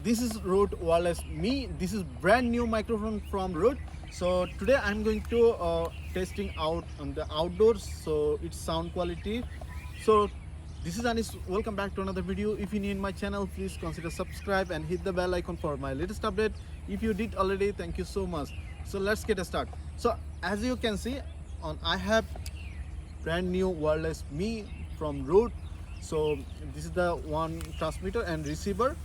This is Rode Wireless Me. This is brand new microphone from Rode. So today I'm going to testing out on the outdoors. So its sound quality. So this is Anis. Welcome back to another video. If you're new in my channel, please consider subscribe and hit the bell icon for my latest update. If you did already, thank you so much. So let's get a start. So as you can see, I have brand new wireless Me from Rode. So this is the one transmitter and receiver.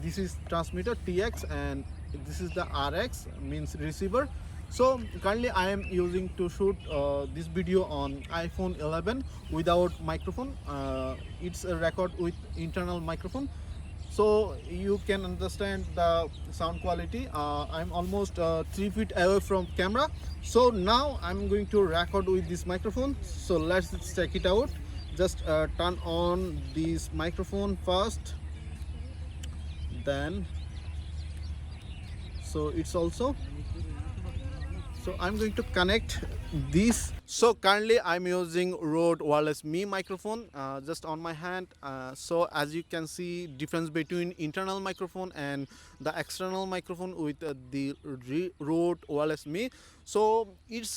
This is transmitter TX and this is the RX means receiver. So currently I am using to shoot this video on iPhone 11 without microphone. It's a record with internal microphone, so you can understand the sound quality. I'm almost 3 feet away from camera, so now I'm going to record with this microphone. So let's check it out. Just turn on this microphone first, then so it's also, so I'm going to connect this. So currently I'm using Rode Wireless Me microphone just on my hand. So as you can see, difference between internal microphone and the external microphone with the Rode Wireless Me. So it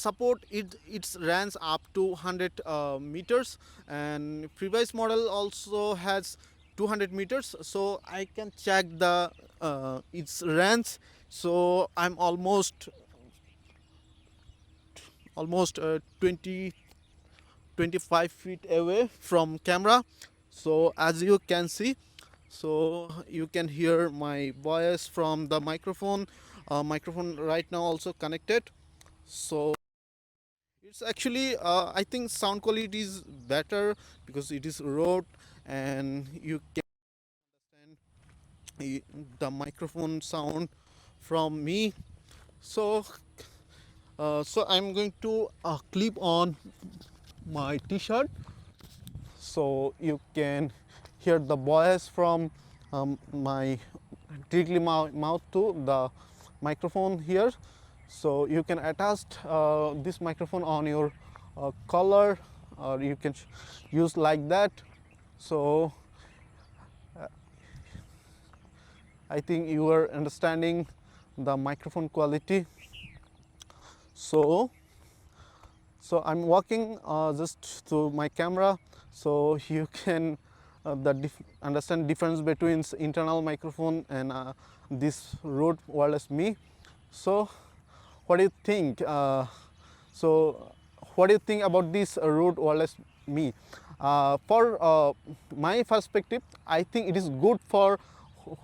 runs up to 100 meters, and previous model also has 200 meters. So I can check the its range. So I'm almost 25 feet away from camera. So as you can see, so you can hear my voice from the microphone. Microphone right now also connected. So it's actually I think sound quality is better because it is Rode, and you can understand the microphone sound from me. So so I'm going to clip on my t-shirt so you can hear the voice from my directly mouth to the microphone here. So you can attach this microphone on your collar, or you can use like that. So I think you are understanding the microphone quality. So I'm walking just to my camera, so you can understand difference between internal microphone and this Rode Wireless Me. So what do you think? What do you think about this Rode Wireless Me? For my perspective, I think it is good for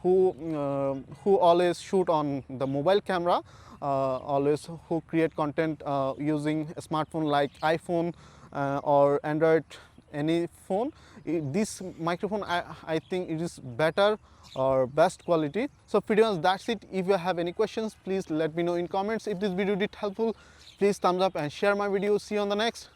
who always shoot on the mobile camera, always who create content using a smartphone like iPhone or Android, any phone. This microphone, I think it is better or best quality. So pretty much that's it. If you have any questions, please let me know in comments. If this video did helpful, please thumbs up and share my video. See you on the next.